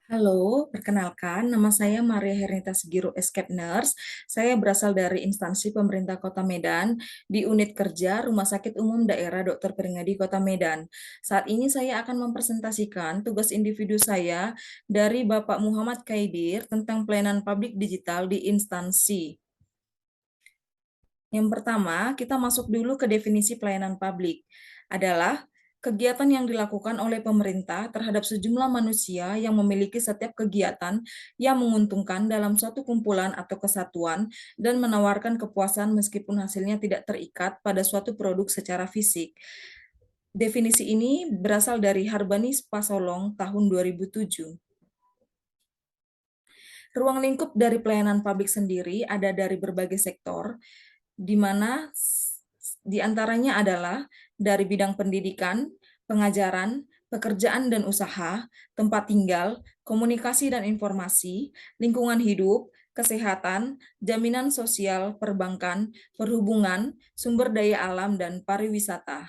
Halo, perkenalkan, nama saya Maria Hernita Segiro Escape Nurse. Saya berasal dari instansi pemerintah Kota Medan di unit kerja Rumah Sakit Umum Daerah Dr. Peringadi Kota Medan. Saat ini saya akan mempresentasikan tugas individu saya dari Bapak Muhammad Kaidir tentang pelayanan publik digital di instansi. Yang pertama, kita masuk dulu ke definisi pelayanan publik. Adalah kegiatan yang dilakukan oleh pemerintah terhadap sejumlah manusia yang memiliki setiap kegiatan yang menguntungkan dalam suatu kumpulan atau kesatuan dan menawarkan kepuasan meskipun hasilnya tidak terikat pada suatu produk secara fisik. Definisi ini berasal dari Harbanis Pasolong tahun 2007. Ruang lingkup dari pelayanan publik sendiri ada dari berbagai sektor, di mana di antaranya adalah dari bidang pendidikan, pengajaran, pekerjaan dan usaha, tempat tinggal, komunikasi dan informasi, lingkungan hidup, kesehatan, jaminan sosial, perbankan, perhubungan, sumber daya alam, dan pariwisata.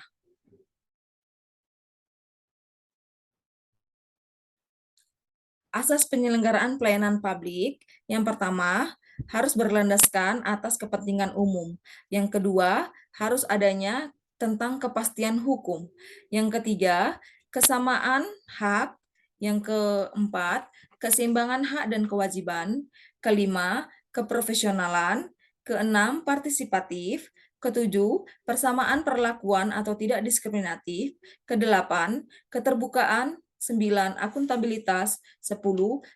Asas penyelenggaraan pelayanan publik, yang pertama, harus berlandaskan atas kepentingan umum. Yang kedua, harus adanya tentang kepastian hukum. Yang ketiga, kesamaan hak. Yang keempat, keseimbangan hak dan kewajiban. Kelima, keprofesionalan. Keenam, partisipatif. Ketujuh, persamaan perlakuan atau tidak diskriminatif. Kedelapan, keterbukaan. 9. Akuntabilitas. 10.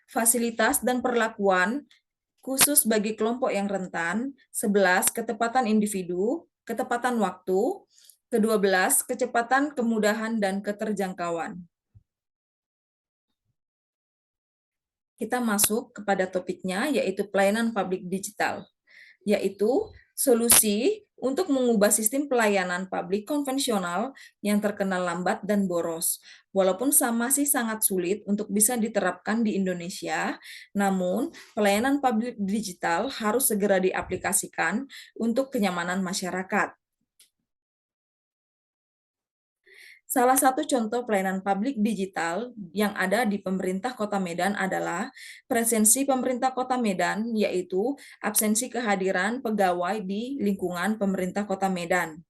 Fasilitas dan perlakuan khusus bagi kelompok yang rentan. 11. Ketepatan individu, ketepatan waktu. Ke-12, kecepatan, kemudahan, dan keterjangkauan. Kita masuk kepada topiknya, yaitu pelayanan publik digital, yaitu solusi untuk mengubah sistem pelayanan publik konvensional yang terkenal lambat dan boros. Walaupun masih sangat sulit untuk bisa diterapkan di Indonesia, namun pelayanan publik digital harus segera diaplikasikan untuk kenyamanan masyarakat. Salah satu contoh pelayanan publik digital yang ada di pemerintah Kota Medan adalah presensi pemerintah Kota Medan, yaitu absensi kehadiran pegawai di lingkungan pemerintah Kota Medan.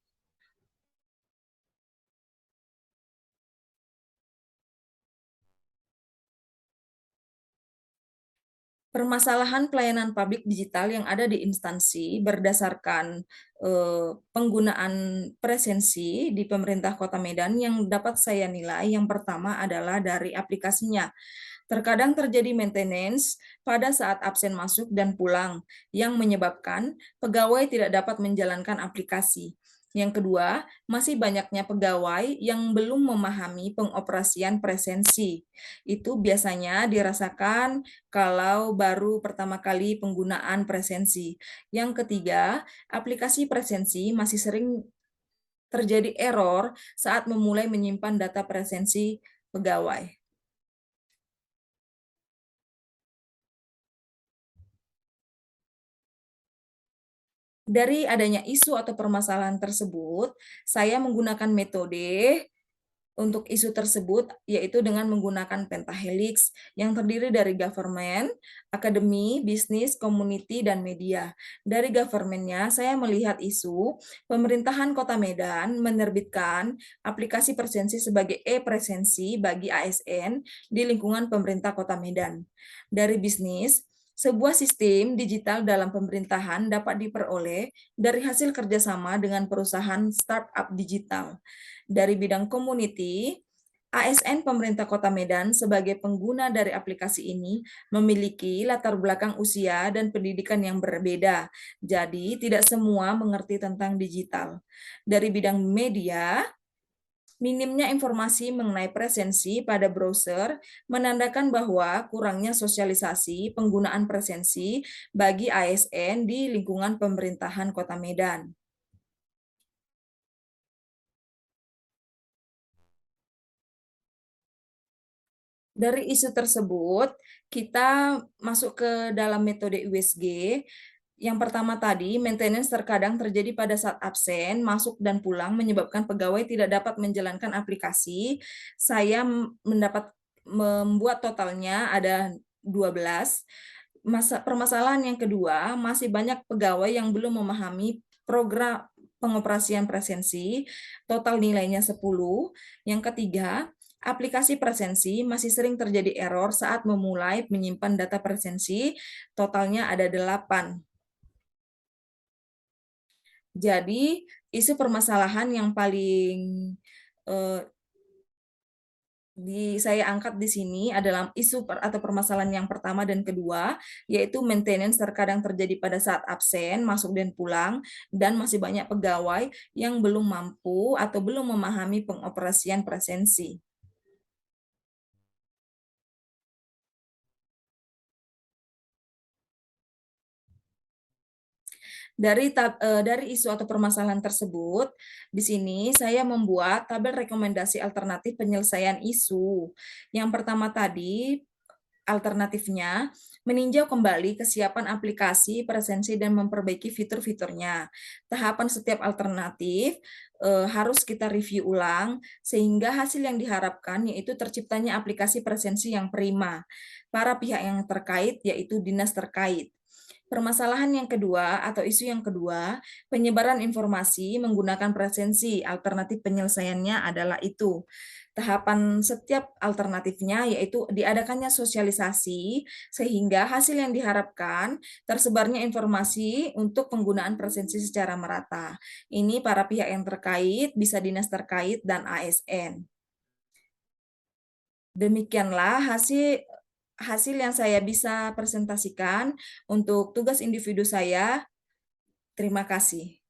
Permasalahan pelayanan publik digital yang ada di instansi berdasarkan penggunaan presensi di pemerintah Kota Medan yang dapat saya nilai, yang pertama adalah dari aplikasinya. Terkadang terjadi maintenance pada saat absen masuk dan pulang, yang menyebabkan pegawai tidak dapat menjalankan aplikasi. Yang kedua, masih banyaknya pegawai yang belum memahami pengoperasian presensi. Itu biasanya dirasakan kalau baru pertama kali penggunaan presensi. Yang ketiga, aplikasi presensi masih sering terjadi error saat memulai menyimpan data presensi pegawai. Dari adanya isu atau permasalahan tersebut, saya menggunakan metode untuk isu tersebut, yaitu dengan menggunakan pentahelix yang terdiri dari government, akademi, bisnis, community, dan media. Dari government-nya, saya melihat isu pemerintahan Kota Medan menerbitkan aplikasi presensi sebagai e-presensi bagi ASN di lingkungan pemerintah Kota Medan. Dari bisnis, sebuah sistem digital dalam pemerintahan dapat diperoleh dari hasil kerjasama dengan perusahaan startup digital. Dari bidang community, ASN pemerintah Kota Medan sebagai pengguna dari aplikasi ini memiliki latar belakang usia dan pendidikan yang berbeda. Jadi, tidak semua mengerti tentang digital. Dari bidang media, minimnya informasi mengenai presensi pada browser menandakan bahwa kurangnya sosialisasi penggunaan presensi bagi ASN di lingkungan pemerintahan Kota Medan. Dari isu tersebut, kita masuk ke dalam metode USG. Yang pertama tadi, maintenance terkadang terjadi pada saat absen, masuk dan pulang, menyebabkan pegawai tidak dapat menjalankan aplikasi. Saya mendapat membuat totalnya ada 12. Permasalahan yang kedua, masih banyak pegawai yang belum memahami program pengoperasian presensi, total nilainya 10. Yang ketiga, aplikasi presensi masih sering terjadi error saat memulai menyimpan data presensi, totalnya ada 8. Jadi, isu permasalahan yang paling eh, saya angkat di sini adalah isu atau permasalahan yang pertama dan kedua, yaitu maintenance terkadang terjadi pada saat absen, masuk dan pulang, dan masih banyak pegawai yang belum mampu atau belum memahami pengoperasian presensi. Dari isu atau permasalahan tersebut, di sini saya membuat tabel rekomendasi alternatif penyelesaian isu. Yang pertama tadi, alternatifnya, meninjau kembali kesiapan aplikasi, presensi, dan memperbaiki fitur-fiturnya. Tahapan setiap alternatif harus kita review ulang, sehingga hasil yang diharapkan yaitu terciptanya aplikasi presensi yang prima. Para pihak yang terkait, yaitu dinas terkait. Permasalahan yang kedua atau isu yang kedua, penyebaran informasi menggunakan presensi. Alternatif penyelesaiannya adalah itu. Tahapan setiap alternatifnya yaitu diadakannya sosialisasi sehingga hasil yang diharapkan tersebarnya informasi untuk penggunaan presensi secara merata. Ini para pihak yang terkait, bisa dinas terkait dan ASN. Demikianlah hasil hasil yang saya bisa presentasikan untuk tugas individu saya. Terima kasih.